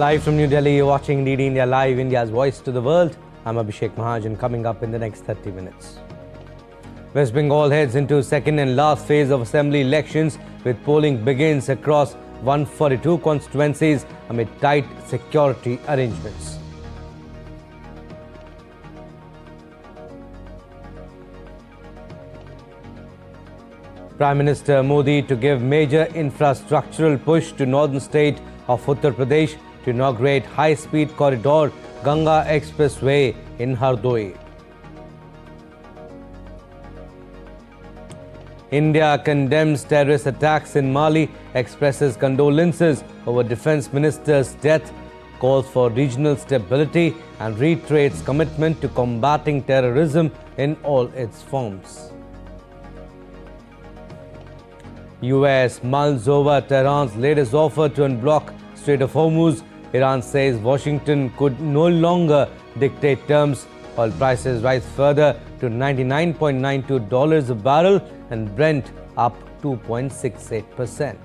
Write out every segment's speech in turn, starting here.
Live from New Delhi, you're watching DD India Live, India's voice to the world. I'm Abhishek Mahajan. Coming up in the next 30 minutes. West Bengal heads into second and last phase of assembly elections, with polling begins across 142 constituencies amid tight security arrangements. Prime Minister Modi to give major infrastructural push to northern state of Uttar Pradesh to inaugurate high-speed corridor Ganga Expressway in Hardoi. India condemns terrorist attacks in Mali, expresses condolences over Defence Minister's death, calls for regional stability and reiterates commitment to combating terrorism in all its forms. US mulls over Tehran's latest offer to unblock Strait of Hormuz. Iran says Washington could no longer dictate terms. Oil prices rise further to $99.92 a barrel and Brent up 2.68%.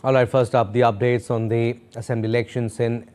All right, first up, the updates on the assembly elections in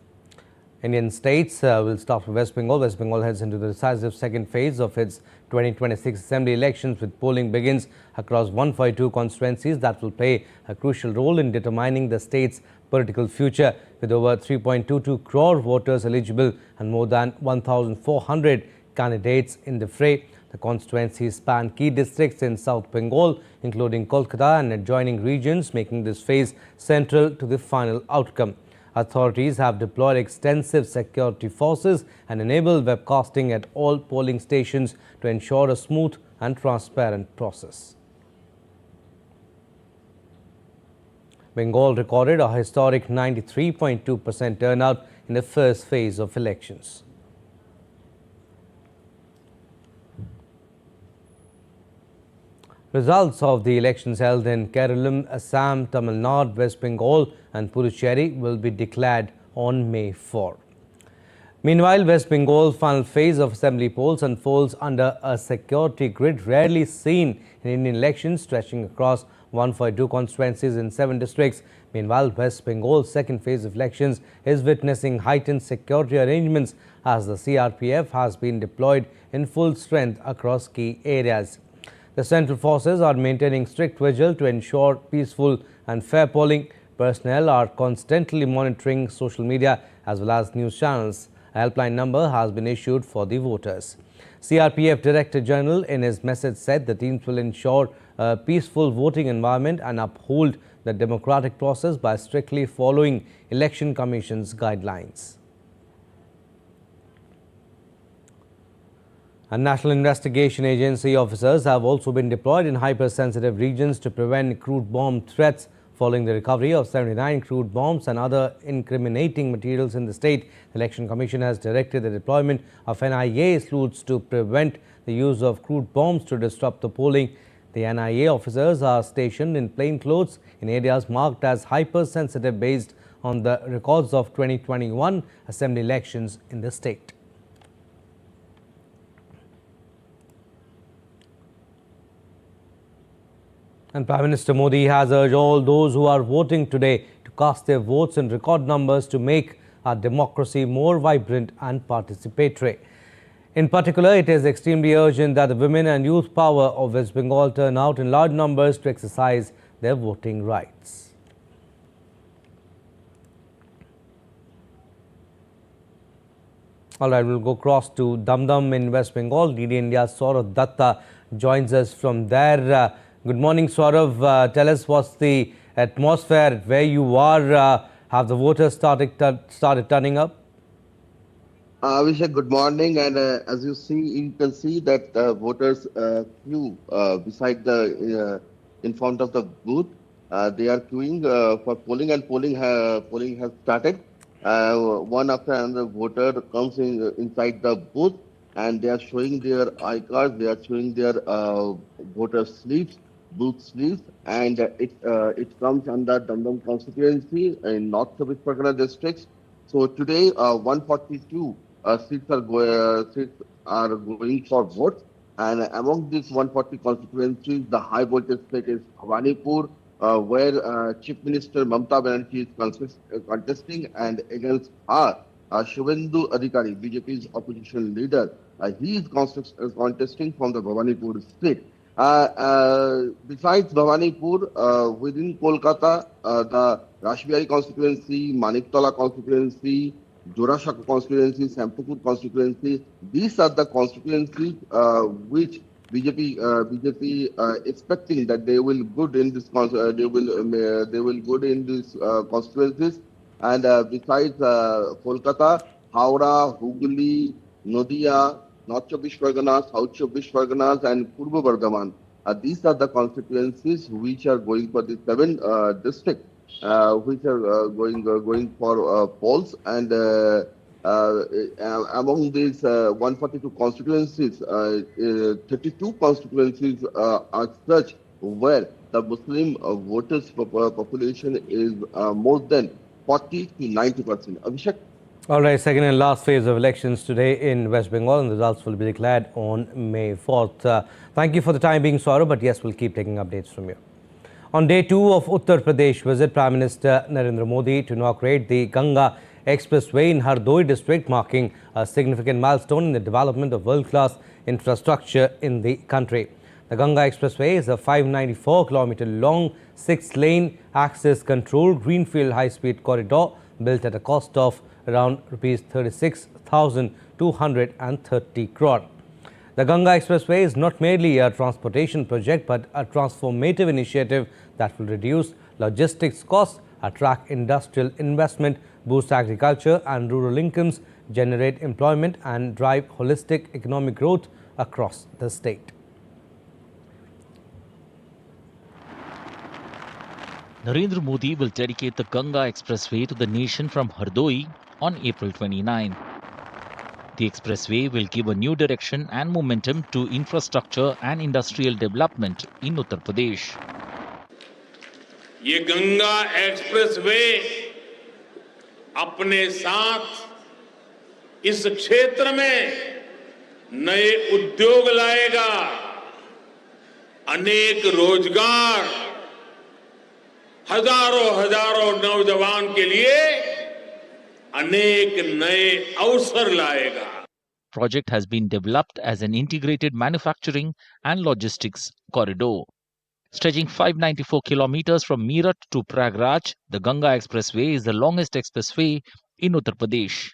Indian states. We'll start with West Bengal. West Bengal heads into the decisive second phase of its 2026 assembly elections, with polling begins across 142 constituencies that will play a crucial role in determining the state's political future. With over 3.22 crore voters eligible and more than 1,400 candidates in the fray, the constituencies span key districts in South Bengal, including Kolkata and adjoining regions, making this phase central to the final outcome. Authorities have deployed extensive security forces and enabled webcasting at all polling stations to ensure a smooth and transparent process. Bengal recorded a historic 93.2% turnout in the first phase of elections. Results of the elections held in Kerala, Assam, Tamil Nadu, West Bengal and Puducherry will be declared on May 4. Meanwhile, West Bengal's final phase of assembly polls unfolds under a security grid rarely seen in Indian elections, stretching across 142 constituencies in 7 districts. Meanwhile, West Bengal's second phase of elections is witnessing heightened security arrangements as the CRPF has been deployed in full strength across key areas. The central forces are maintaining strict vigil to ensure peaceful and fair polling. Personnel are constantly monitoring social media as well as news channels. A helpline number has been issued for the voters. CRPF Director General in his message said the teams will ensure a peaceful voting environment and uphold the democratic process by strictly following Election Commission's guidelines. And National Investigation Agency officers have also been deployed in hypersensitive regions to prevent crude bomb threats. Following the recovery of 79 crude bombs and other incriminating materials in the state, the Election Commission has directed the deployment of NIA sleuths to prevent the use of crude bombs to disrupt the polling. The NIA officers are stationed in plain clothes in areas marked as hypersensitive based on the records of 2021 assembly elections in the state. And Prime Minister Modi has urged all those who are voting today to cast their votes in record numbers to make our democracy more vibrant and participatory. In particular, it is extremely urgent that the women and youth power of West Bengal turn out in large numbers to exercise their voting rights. All right, we'll go across to Dum in West Bengal. DD India's Saurav Datta joins us from there. Good morning, Saurav. Tell us what's the atmosphere where you are. Have the voters started turning up? Abhishek, good morning. And as you see, you can see that voters queue beside the in front of the booth. They are queuing for polling, and polling has started. One after another voter comes inside the booth, and they are showing their iCards, they are showing their voter slips, booth slips, and it comes under Dandam constituency in North Chobbish Pargana districts. So today, 142 seats are going for votes, and among these 140 constituencies, the high voltage state is Bhawanipur, where Chief Minister Mamata Banerjee is contesting, and against her, Shubhendu Adhikari, BJP's opposition leader, he is contesting from the Bhawanipur state. Besides Bhawanipur, within Kolkata, the Rashbihari constituency, Maniktola constituency, Dorashaka constituency, Sampurpur constituency, these are the constituencies which BJP expecting that they will good in this they will good in these constituencies. And besides Kolkata, Howrah, Hooghly, Nadia, North Chobbish Parganas, South Chobbish Parganas, and Purba Bardhaman. These are the constituencies which are going for the seven districts, which are going for polls. And among these 142 constituencies, 32 constituencies are such where the Muslim voters population is more than 40 to 90%. Abhishek? All right, second and last phase of elections today in West Bengal, and the results will be declared on May 4th. Thank you for the time being, Saurabh, but yes, we'll keep taking updates from you. On day 2 of Uttar Pradesh visit, Prime Minister Narendra Modi to inaugurate the Ganga Expressway in Hardoi district, marking a significant milestone in the development of world-class infrastructure in the country. The Ganga Expressway is a 594-kilometer long, 6-lane, access-controlled greenfield high-speed corridor built at a cost of around Rs 36,230 crore. The Ganga Expressway is not merely a transportation project but a transformative initiative that will reduce logistics costs, attract industrial investment, boost agriculture and rural incomes, generate employment and drive holistic economic growth across the state. Narendra Modi will dedicate the Ganga Expressway to the nation from Hardoi on April 29. The expressway will give a new direction and momentum to infrastructure and industrial development in Uttar Pradesh. ये Ganga expressway अपने साथ इस क्षेत्र में नए उद्योग लाएगा, अनेक रोजगार, हजारों नौजवान के लिए अनेक नए अवसर लाएगा. Project has been developed as an integrated manufacturing and logistics corridor. Stretching 594 kilometers from Meerut to Prayagraj, the Ganga Expressway is the longest expressway in Uttar Pradesh.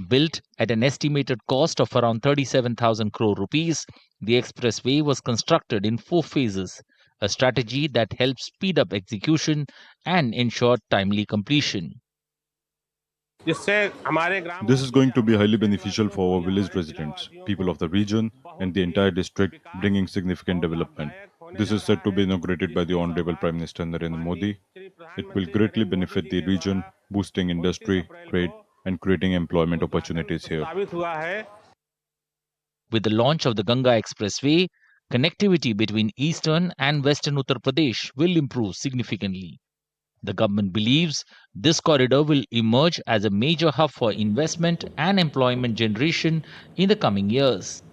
Built at an estimated cost of around 37,000 crore rupees, the expressway was constructed in 4 phases, a strategy that helps speed up execution and ensure timely completion. This is going to be highly beneficial for our village residents, people of the region, and the entire district, bringing significant development. This is set to be inaugurated by the Honorable Prime Minister Narendra Modi. It will greatly benefit the region, boosting industry, trade, and creating employment opportunities here. With the launch of the Ganga Expressway, connectivity between eastern and western Uttar Pradesh will improve significantly. The government believes this corridor will emerge as a major hub for investment and employment generation in the coming years.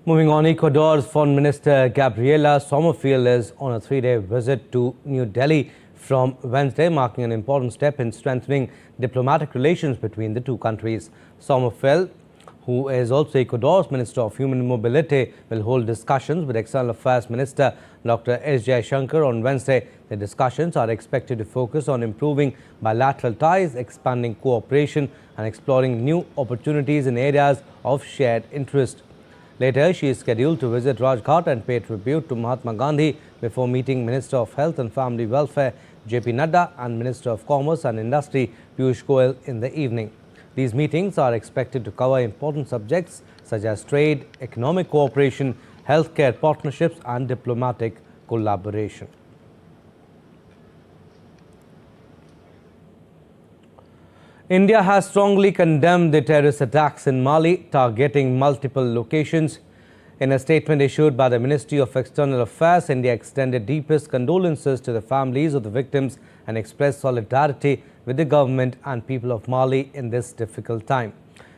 Moving on, Ecuador's Foreign Minister Gabriela Sommerfield is on a 3-day visit to New Delhi from Wednesday, marking an important step in strengthening diplomatic relations between the two countries. Sommerfield, who is also Ecuador's Minister of Human Mobility, will hold discussions with External Affairs Minister Dr. S. Jaishankar on Wednesday. The discussions are expected to focus on improving bilateral ties, expanding cooperation and exploring new opportunities in areas of shared interest. Later, she is scheduled to visit Rajghat and pay tribute to Mahatma Gandhi before meeting Minister of Health and Family Welfare J.P. Nadda and Minister of Commerce and Industry Piyush Goyal in the evening. These meetings are expected to cover important subjects such as trade, economic cooperation, healthcare partnerships and diplomatic collaboration. India has strongly condemned the terrorist attacks in Mali, targeting multiple locations. In a statement issued by the Ministry of External Affairs, India extended deepest condolences to the families of the victims and expressed solidarity with the government and people of Mali in this difficult time.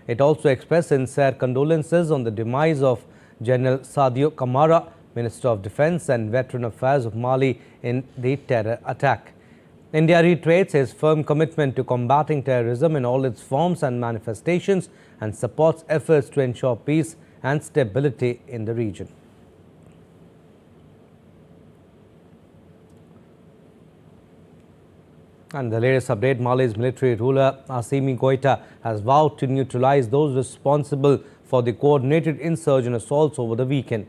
It also expressed sincere condolences on the demise of General Sadio Kamara, Minister of Defence and Veteran Affairs of Mali, in the terror attack. India reiterates its firm commitment to combating terrorism in all its forms and manifestations and supports efforts to ensure peace and stability in the region. And the latest update, Mali's military ruler Assimi Goïta has vowed to neutralize those responsible for the coordinated insurgent assaults over the weekend.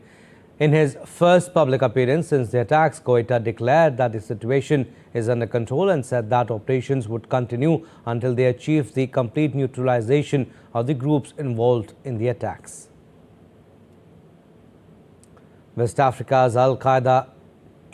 In his first public appearance since the attacks, Goïta declared that the situation is under control and said that operations would continue until they achieve the complete neutralization of the groups involved in the attacks. West Africa's Al-Qaeda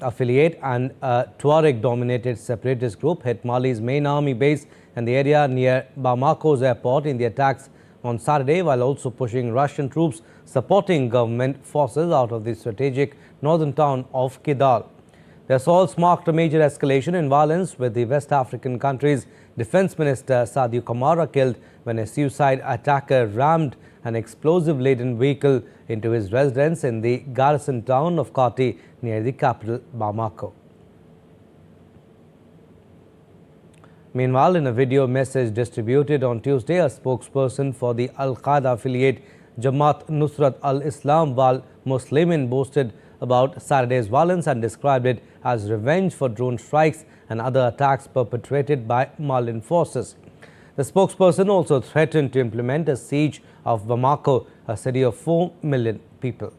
affiliate and a Tuareg-dominated separatist group hit Mali's main army base in the area near Bamako's airport in the attacks on Saturday, while also pushing Russian troops supporting government forces out of the strategic northern town of Kidal. The assaults marked a major escalation in violence, with the West African country's Defence Minister Sadio Kamara killed when a suicide attacker rammed an explosive-laden vehicle into his residence in the garrison town of Kati near the capital Bamako. Meanwhile, in a video message distributed on Tuesday, a spokesperson for the Al-Qaeda affiliate Jamaat Nusrat al-Islam wal Muslimin boasted about Saturday's violence and described it as revenge for drone strikes and other attacks perpetrated by Malian forces. The spokesperson also threatened to implement a siege of Bamako, a city of 4 million people.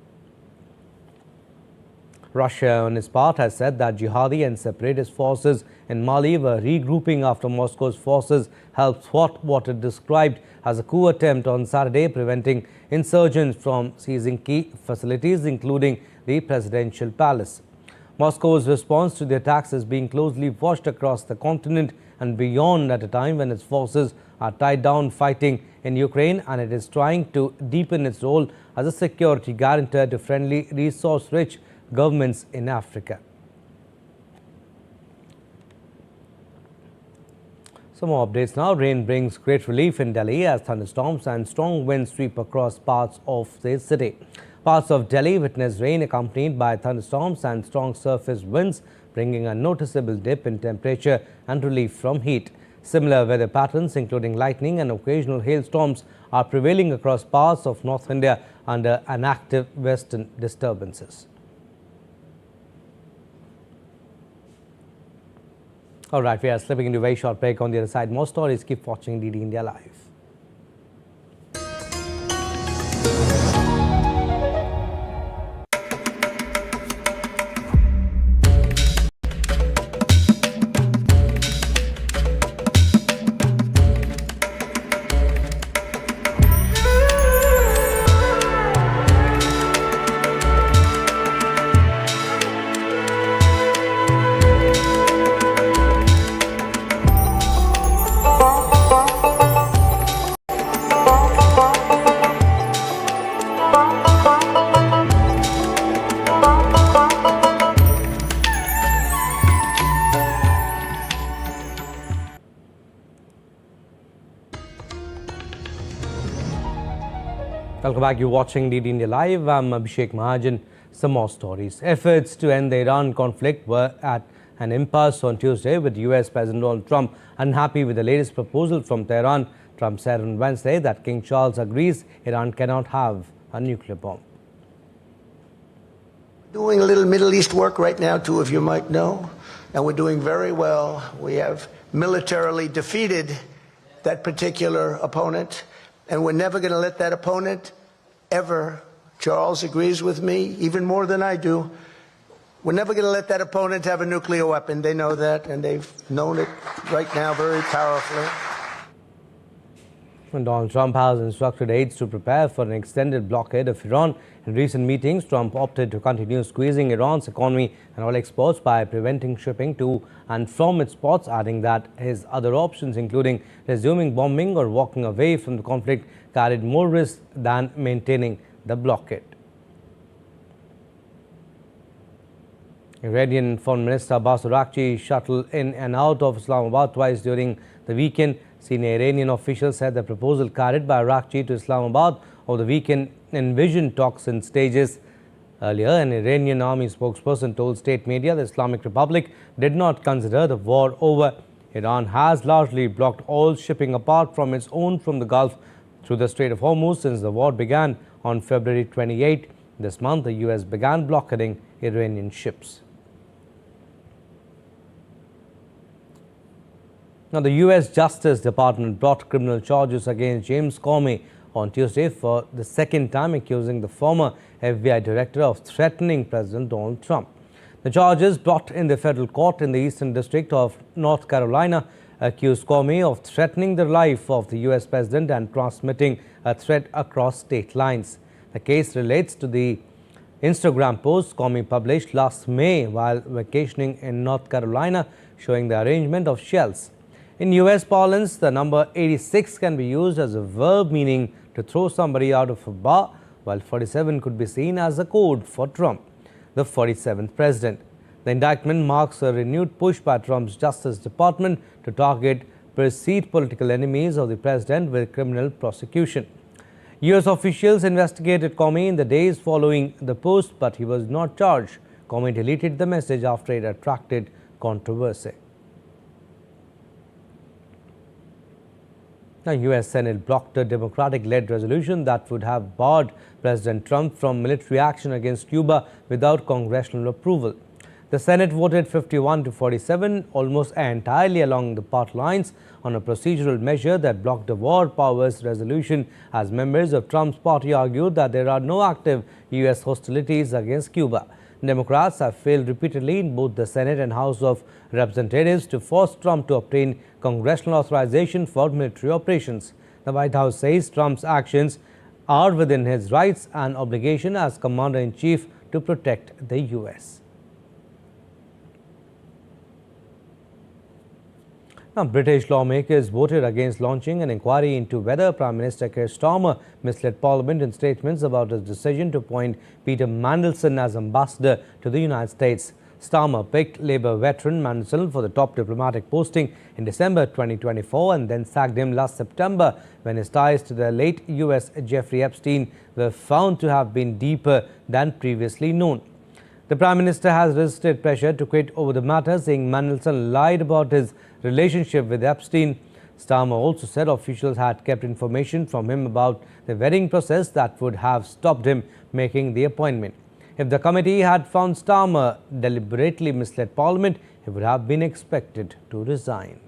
Russia, on its part, has said that jihadi and separatist forces in Mali were regrouping after Moscow's forces helped thwart what it described as a coup attempt on Saturday, preventing insurgents from seizing key facilities, including the presidential palace. Moscow's response to the attacks is being closely watched across the continent and beyond at a time when its forces are tied down fighting in Ukraine, and it is trying to deepen its role as a security guarantor to friendly, resource-rich governments in Africa. Some more updates now. Rain brings great relief in Delhi as thunderstorms and strong winds sweep across parts of the city. Parts of Delhi witnessed rain accompanied by thunderstorms and strong surface winds, bringing a noticeable dip in temperature and relief from heat. Similar weather patterns, including lightning and occasional hailstorms, are prevailing across parts of North India under an active western disturbances. All right, we are slipping into a very short break. On the other side, more stories. Keep watching DD India Live. Welcome back. You're watching DD India Live. I'm Abhishek Mahajan. Some more stories. Efforts to end the Iran conflict were at an impasse on Tuesday, with US President Donald Trump unhappy with the latest proposal from Tehran. Trump said on Wednesday that King Charles agrees Iran cannot have a nuclear bomb. Doing a little Middle East work right now, too, if you might know, and we're doing very well. We have militarily defeated that particular opponent, and we're never going to let that opponent ever. Charles agrees with me even more than I do. We're never going to let that opponent have a nuclear weapon. They know that, and they've known it right now very powerfully. And Donald Trump has instructed aides to prepare for an extended blockade of Iran. In recent meetings, Trump opted to continue squeezing Iran's economy and oil exports by preventing shipping to and from its ports, adding that his other options, including resuming bombing or walking away from the conflict, carried more risk than maintaining the blockade. Iranian Foreign Minister Abbas Araghchi shuttled in and out of Islamabad twice during the weekend. Senior Iranian officials said the proposal carried by Araghchi to Islamabad over the weekend envisioned talks in stages. Earlier, an Iranian army spokesperson told state media the Islamic Republic did not consider the war over. Iran has largely blocked all shipping apart from its own from the Gulf through the Strait of Hormuz since the war began on February 28. This month, the U.S. began blockading Iranian ships. Now, the U.S. Justice Department brought criminal charges against James Comey on Tuesday for the second time, accusing the former FBI director of threatening President Donald Trump. The charges brought in the federal court in the Eastern District of North Carolina accused Comey of threatening the life of the U.S. president and transmitting a threat across state lines. The case relates to the Instagram post Comey published last May while vacationing in North Carolina, showing the arrangement of shells. In U.S. parlance, the number 86 can be used as a verb meaning to throw somebody out of a bar, while 47 could be seen as a code for Trump, the 47th president. The indictment marks a renewed push by Trump's Justice Department to target perceived political enemies of the president with criminal prosecution. U.S. officials investigated Comey in the days following the post, but he was not charged. Comey deleted the message after it attracted controversy. The U.S. Senate blocked a Democratic-led resolution that would have barred President Trump from military action against Cuba without congressional approval. The Senate voted 51 to 47, almost entirely along the party lines, on a procedural measure that blocked the war powers resolution, as members of Trump's party argued that there are no active U.S. hostilities against Cuba. Democrats have failed repeatedly in both the Senate and House of Representatives to force Trump to obtain congressional authorization for military operations. The White House says Trump's actions are within his rights and obligation as Commander-in-Chief to protect the U.S. Now, British lawmakers voted against launching an inquiry into whether Prime Minister Keir Starmer misled Parliament in statements about his decision to appoint Peter Mandelson as ambassador to the United States. Starmer picked Labour veteran Mandelson for the top diplomatic posting in December 2024 and then sacked him last September when his ties to the late U.S. Jeffrey Epstein were found to have been deeper than previously known. The Prime Minister has resisted pressure to quit over the matter, saying Mandelson lied about his relationship with Epstein. Starmer also said officials had kept information from him about the vetting process that would have stopped him making the appointment. If the committee had found Starmer deliberately misled Parliament, he would have been expected to resign.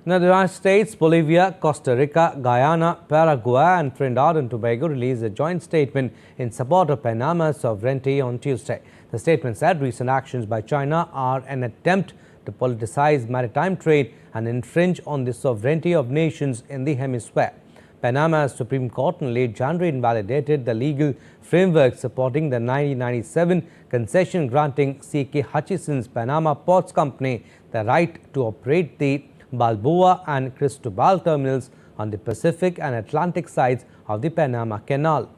Now, the United States, Bolivia, Costa Rica, Guyana, Paraguay and Trinidad and Tobago released a joint statement in support of Panama's sovereignty on Tuesday. The statement said recent actions by China are an attempt to politicize maritime trade and infringe on the sovereignty of nations in the hemisphere. Panama's Supreme Court in late January invalidated the legal framework supporting the 1997 concession granting C.K. Hutchison's Panama Ports Company the right to operate the Balboa and Cristobal terminals on the Pacific and Atlantic sides of the Panama Canal.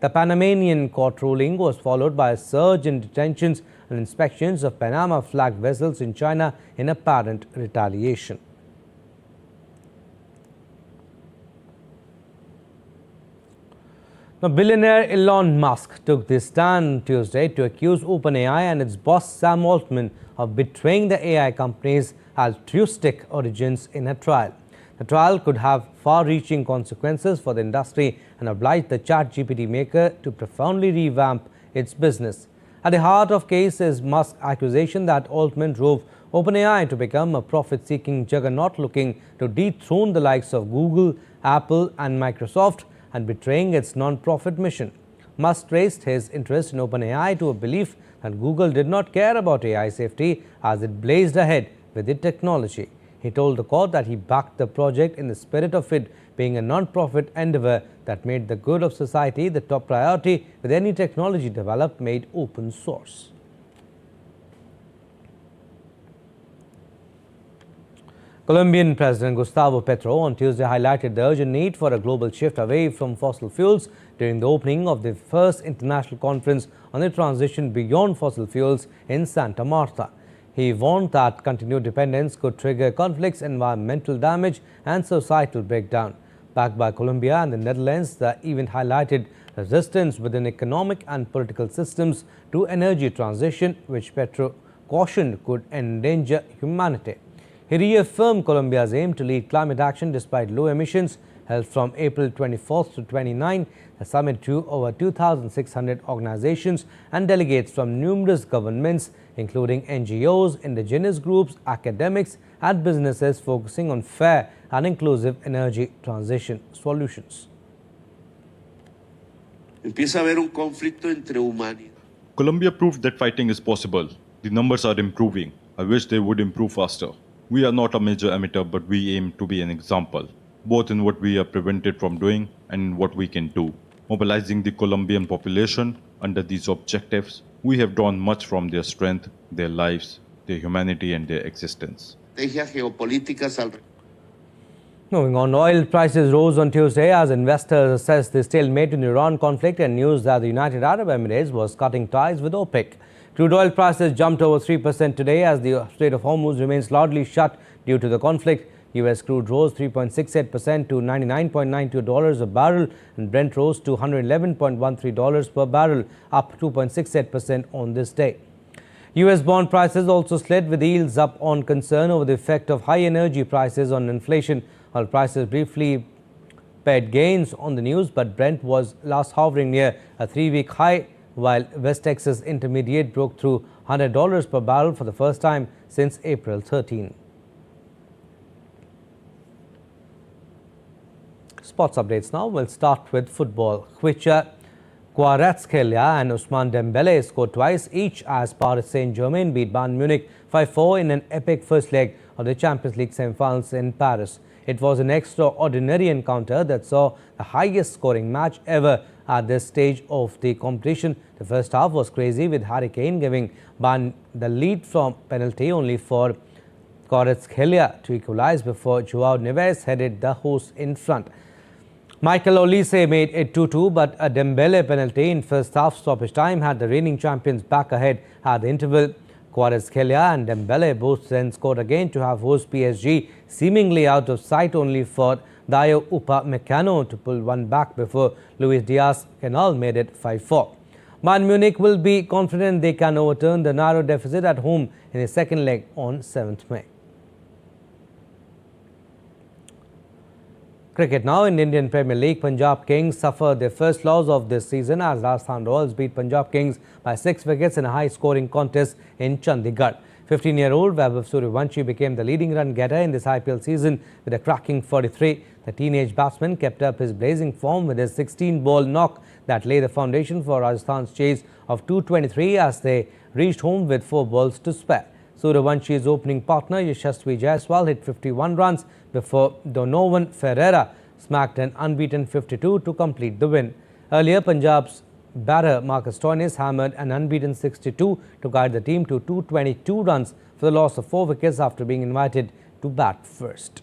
The Panamanian court ruling was followed by a surge in detentions and inspections of Panama-flagged vessels in China in apparent retaliation. Now, billionaire Elon Musk took this stand Tuesday to accuse OpenAI and its boss Sam Altman of betraying the AI company's altruistic origins in a trial. The trial could have far-reaching consequences for the industry and oblige the ChatGPT maker to profoundly revamp its business. At the heart of the case is Musk's accusation that Altman drove OpenAI to become a profit-seeking juggernaut looking to dethrone the likes of Google, Apple and Microsoft and betraying its non-profit mission. Musk traced his interest in OpenAI to a belief that Google did not care about AI safety as it blazed ahead with the technology. He told the court that he backed the project in the spirit of it being a non-profit endeavor that made the good of society the top priority, with any technology developed made open source. Colombian President Gustavo Petro on Tuesday highlighted the urgent need for a global shift away from fossil fuels during the opening of the first international conference on the transition beyond fossil fuels in Santa Marta. He warned that continued dependence could trigger conflicts, environmental damage and societal breakdown. Backed by Colombia and the Netherlands, the event highlighted resistance within economic and political systems to energy transition, which Petro cautioned could endanger humanity. He reaffirmed Colombia's aim to lead climate action despite low emissions. Held from April 24th to 29, the summit drew over 2,600 organizations and delegates from numerous governments, including NGOs, indigenous groups, academics, and businesses focusing on fair and inclusive energy transition solutions. Empieza a haber un conflicto entre humanidad. Colombia proved that fighting is possible. The numbers are improving. I wish they would improve faster. We are not a major emitter, but we aim to be an example, both in what we are prevented from doing and in what we can do. Mobilizing the Colombian population under these objectives, we have drawn much from their strength, their lives, their humanity and their existence. Moving on, oil prices rose on Tuesday as investors assessed the stalemate in the Iran conflict and news that the United Arab Emirates was cutting ties with OPEC. Crude oil prices jumped over 3% today as the Strait of Hormuz remains largely shut due to the conflict. U.S. crude rose 3.68% to $99.92 a barrel, and Brent rose to $111.13 per barrel, up 2.68% on this day. U.S. bond prices also slid, with yields up on concern over the effect of high energy prices on inflation. Oil prices briefly paid gains on the news, but Brent was last hovering near a 3-week high, while West Texas Intermediate broke through $100 per barrel for the first time since April 13. Sports updates now. We'll start with football. Kvaratskhelia and Ousmane Dembele scored twice each as Paris Saint-Germain beat Bayern Munich 5-4 in an epic first leg of the Champions League semi-finals in Paris. It was an extraordinary encounter that saw the highest scoring match ever at this stage of the competition. The first half was crazy, with Harry Kane giving Bayern the lead from penalty, only for Kvaratskhelia to equalize before Joao Neves headed the hosts in front. Michael Olise made it 2-2, but a Dembele penalty in first half stoppage time had the reigning champions back ahead at the interval. Kvaratskhelia and Dembele both then scored again to have host PSG seemingly out of sight, only for Dayo Upamecano to pull one back before Luis Diaz-Canal made it 5-4. Bayern Munich will be confident they can overturn the narrow deficit at home in the second leg on 7th May. Cricket now. In Indian Premier League, Punjab Kings suffered their first loss of this season as Rajasthan Royals beat Punjab Kings by 6 wickets in a high-scoring contest in Chandigarh. 15-year-old Vaibhav Sooryavanshi became the leading run-getter in this IPL season with a cracking 43. The teenage batsman kept up his blazing form with his 16-ball knock that laid the foundation for Rajasthan's chase of 223 as they reached home with 4 balls to spare. Sooryavansh's opening partner Yashasvi Jaiswal hit 51 runs before Donovan Ferreira smacked an unbeaten 52 to complete the win. Earlier, Punjab's batter Marcus Stoinis hammered an unbeaten 62 to guide the team to 222 runs for the loss of 4 wickets after being invited to bat first.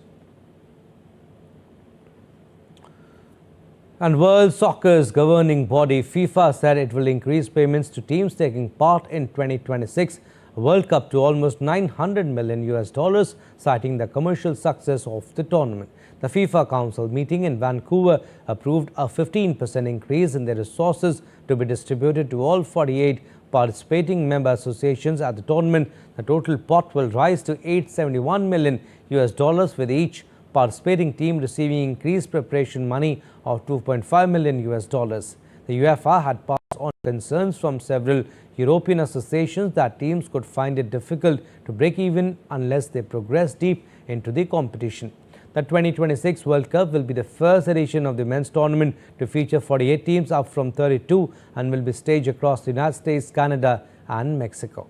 And World Soccer's governing body FIFA said it will increase payments to teams taking part in 2026 World Cup to almost $900 million, citing the commercial success of the tournament. The FIFA Council meeting in Vancouver approved a 15% increase in their resources to be distributed to all 48 participating member associations at the tournament. The total pot will rise to $871 million, with each participating team receiving increased preparation money of $2.5 million. The UEFA had passed on concerns from several European associations that teams could find it difficult to break even unless they progress deep into the competition. The 2026 World Cup will be the first edition of the men's tournament to feature 48 teams, up from 32, and will be staged across the United States, Canada and Mexico.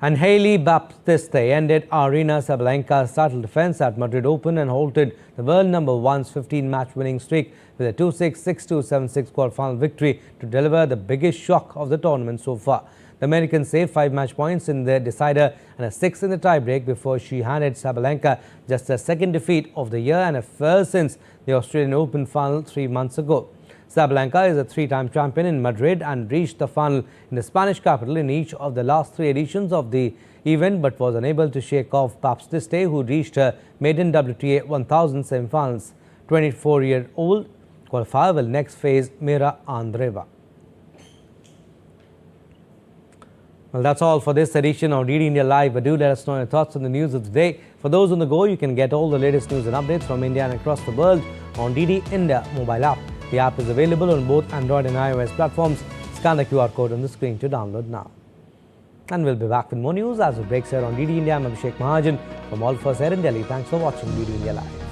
And Hailey Baptiste ended Arena Sabalenka's title defense at Madrid Open and halted the world number one's 15-match winning streak with a 2-6, 6-2, 7-6 quarterfinal victory to deliver the biggest shock of the tournament so far. The American saved 5 match points in the decider and a 6 in the tiebreak before she handed Sabalenka just her second defeat of the year and a first since the Australian Open final 3 months ago. Sabalenka is a 3-time champion in Madrid and reached the final in the Spanish capital in each of the last 3 editions of the event, but was unable to shake off Baptiste, who reached her maiden WTA 1000 semi-finals. 24-year-old qualifier will next face Mira Andreeva. Well, that's all for this edition of DD India Live. But do let us know your thoughts on the news of the day. For those on the go, you can get all the latest news and updates from India and across the world on DD India mobile app. The app is available on both Android and iOS platforms. Scan the QR code on the screen to download now. And we'll be back with more news as it breaks here on DD India. I'm Abhishek Mahajan from All First Air in Delhi. Thanks for watching DD India Live.